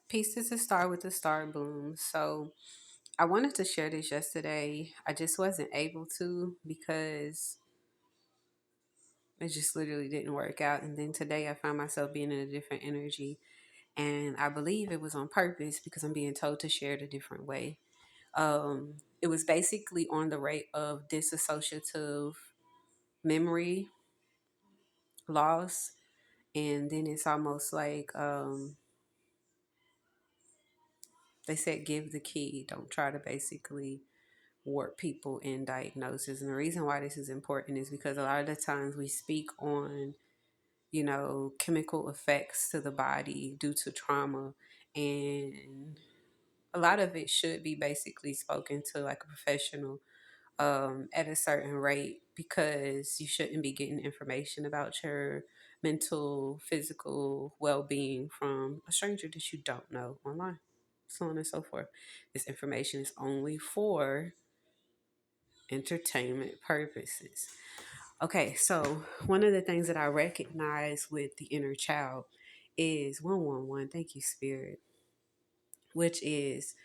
Pieces to start with the star bloom. So I wanted to share this yesterday. I just wasn't able to because it just literally didn't work out. And then today I found myself being in a different energy. And I believe it was on purpose because I'm being told to share it a different way. It was basically on the rate of disassociative memory loss. And then it's almost like they said, give the key. Don't try to basically warp people in diagnosis. And the reason why this is important is because a lot of the times we speak on, chemical effects to the body due to trauma. And a lot of it should be basically spoken to like a professional at a certain rate because you shouldn't be getting information about your mental, physical well being from a stranger that you don't know online, so on and so forth. This information is only for entertainment purposes. Okay, so one of the things that I recognize with the inner child is 111, thank you, Spirit, which is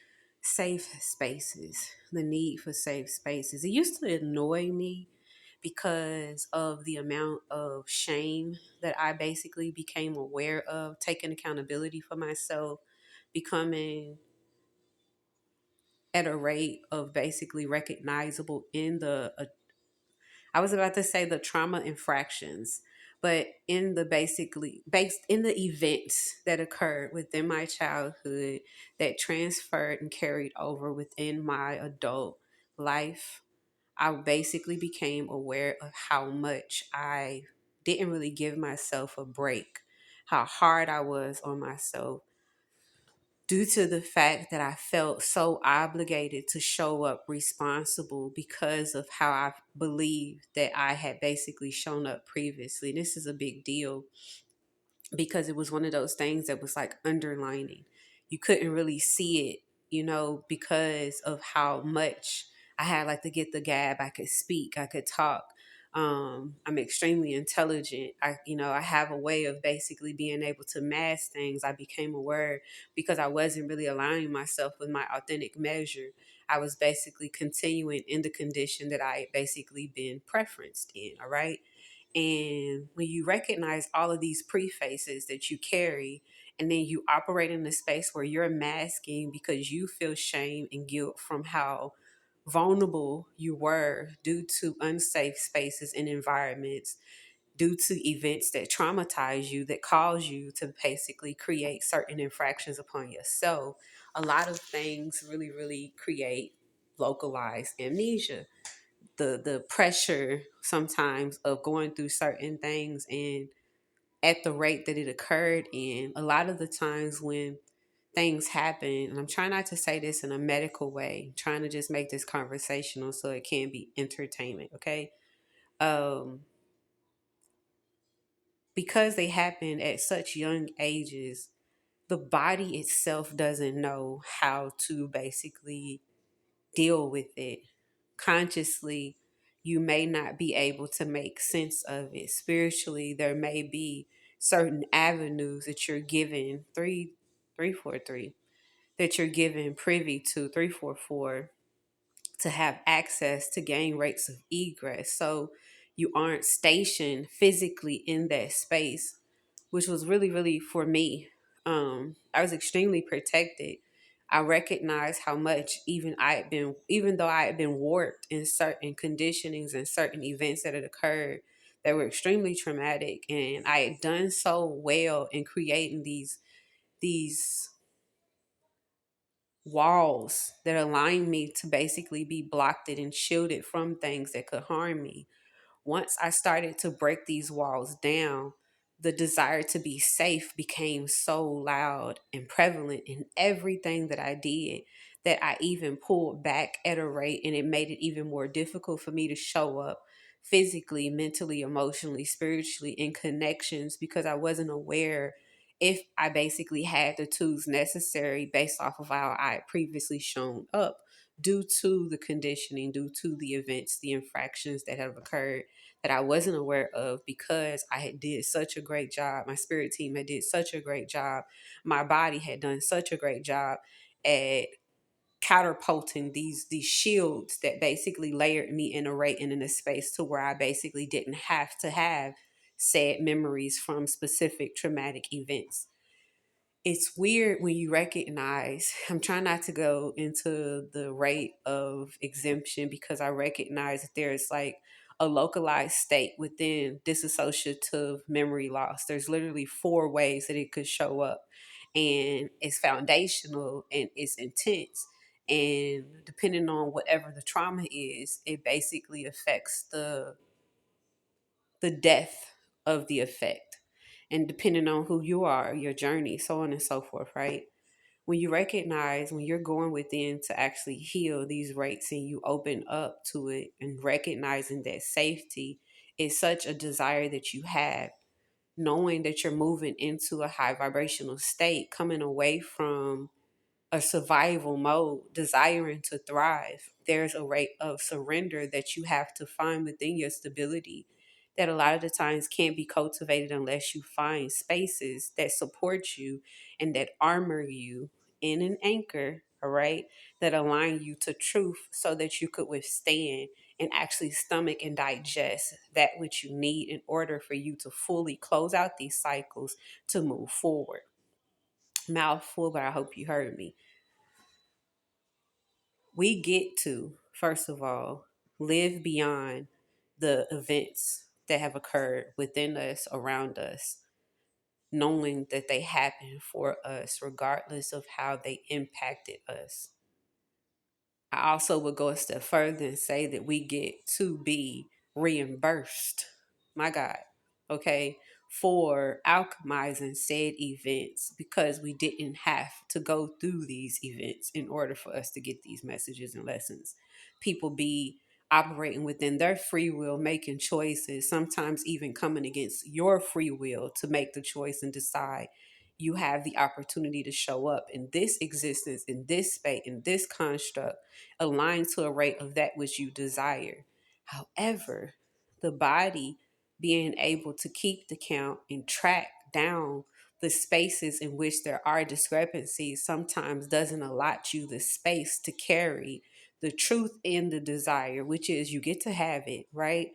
safe spaces, the need for safe spaces. It used to annoy me because of the amount of shame that I basically became aware of, taking accountability for myself, becoming at a rate of basically recognizable in the I was about to say the trauma infractions, but in the basically based in the events that occurred within my childhood that transferred and carried over within my adult life, I basically became aware of how much I didn't really give myself a break, how hard I was on myself, due to the fact that I felt so obligated to show up responsible because of how I believed that I had basically shown up previously. This is a big deal because it was one of those things that was like underlining. You couldn't really see it, because of how much I had like to get the gab. I could speak, I could talk. I'm extremely intelligent. I have a way of basically being able to mask things. I became aware because I wasn't really aligning myself with my authentic measure. I was basically continuing in the condition that I had basically been preferenced in. All right. And when you recognize all of these prefaces that you carry, and then you operate in a space where you're masking because you feel shame and guilt from how vulnerable you were due to unsafe spaces and environments, due to events that traumatize you, that cause you to basically create certain infractions upon yourself, a lot of things really, really create localized amnesia. The pressure sometimes of going through certain things and at the rate that it occurred in, a lot of the times when things happen, and I'm trying not to say this in a medical way, I'm trying to just make this conversational so it can be entertainment, okay? um because they happen at such young ages, the body itself doesn't know how to basically deal with it consciously. You may not be able to make sense of it spiritually. There may be certain avenues that you're given 343, that you're given privy to 344, to have access to gain rates of egress, so you aren't stationed physically in that space, which was really, really for me. I was extremely protected. I recognized how much even though I had been warped in certain conditionings and certain events that had occurred that were extremely traumatic, and I had done so well in creating these walls that allowed me to basically be blocked and shielded from things that could harm me. Once I started to break these walls down, the desire to be safe became so loud and prevalent in everything that I did that I even pulled back at a rate, and it made it even more difficult for me to show up physically, mentally, emotionally, spiritually in connections because I wasn't aware if I basically had the tools necessary based off of how I had previously shown up due to the conditioning, due to the events, the infractions that have occurred that I wasn't aware of because I had did such a great job. My spirit team had did such a great job. My body had done such a great job at catapulting these shields that basically layered me in a rate and in a space to where I basically didn't have to have sad memories from specific traumatic events. It's weird when you recognize, I'm trying not to go into the rate of exemption because I recognize that there's like a localized state within dissociative memory loss. There's literally four ways that it could show up, and it's foundational and it's intense. And depending on whatever the trauma is, it basically affects the depth of the effect. And depending on who you are, your journey, so on and so forth, right? When you recognize when you're going within to actually heal these rates and you open up to it and recognizing that safety is such a desire that you have, knowing that you're moving into a high vibrational state, coming away from a survival mode, desiring to thrive, there's a rate of surrender that you have to find within your stability that a lot of the times can't be cultivated unless you find spaces that support you and that armor you in an anchor, all right, that align you to truth so that you could withstand and actually stomach and digest that which you need in order for you to fully close out these cycles to move forward. Mouthful, but I hope you heard me. We get to, first of all, live beyond the events that have occurred within us, around us, knowing that they happen for us, regardless of how they impacted us. I also would go a step further and say that we get to be reimbursed, my God, okay, for alchemizing said events because we didn't have to go through these events in order for us to get these messages and lessons. People be operating within their free will, making choices, sometimes even coming against your free will to make the choice and decide you have the opportunity to show up in this existence, in this space, in this construct aligned to a rate of that which you desire. However, the body being able to keep the count and track down the spaces in which there are discrepancies sometimes doesn't allot you the space to carry the truth in the desire, which is you get to have it, right?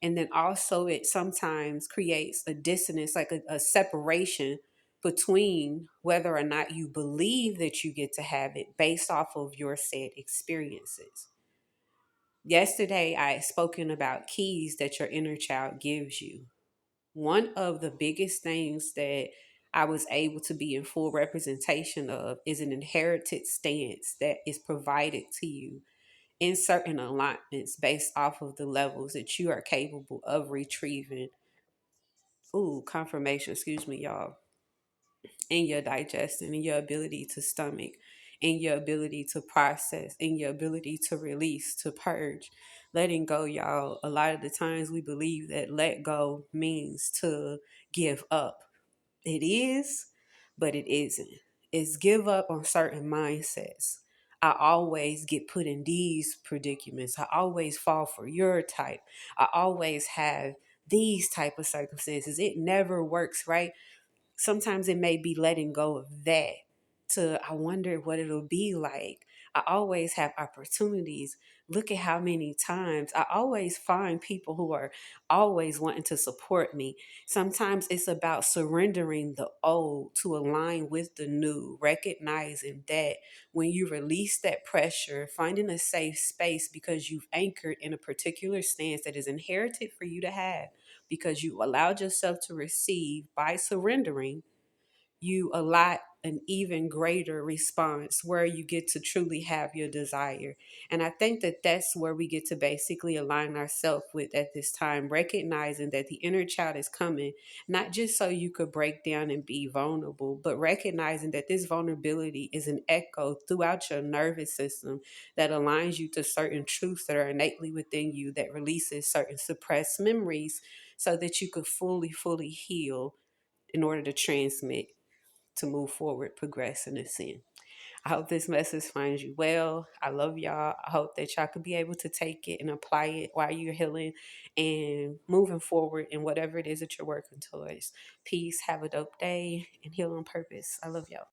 And then also, it sometimes creates a dissonance, like a separation between whether or not you believe that you get to have it based off of your said experiences. Yesterday, I had spoken about keys that your inner child gives you. One of the biggest things that I was able to be in full representation of is an inherited stance that is provided to you in certain alignments based off of the levels that you are capable of retrieving. Ooh, confirmation, excuse me, y'all, in your digestion, in your ability to stomach, in your ability to process, in your ability to release, to purge. Letting go, y'all. A lot of the times we believe that let go means to give up. It is, but it isn't. It's give up on certain mindsets. I always get put in these predicaments. I always fall for your type. I always have these type of circumstances. It never works, right? Sometimes it may be letting go of that to I wonder what it'll be like. I always have opportunities. Look at how many times I always find people who are always wanting to support me. Sometimes it's about surrendering the old to align with the new, recognizing that when you release that pressure, finding a safe space because you've anchored in a particular stance that is inherited for you to have because you allowed yourself to receive by surrendering, you allot an even greater response where you get to truly have your desire. And I think that that's where we get to basically align ourselves with at this time, recognizing that the inner child is coming, not just so you could break down and be vulnerable, but recognizing that this vulnerability is an echo throughout your nervous system that aligns you to certain truths that are innately within you, that releases certain suppressed memories so that you could fully heal in order to transmit, to move forward, progress, and ascend. I hope this message finds you well. I love y'all. I hope that y'all could be able to take it and apply it while you're healing and moving forward in whatever it is that you're working towards. Peace. Have a dope day and heal on purpose. I love y'all.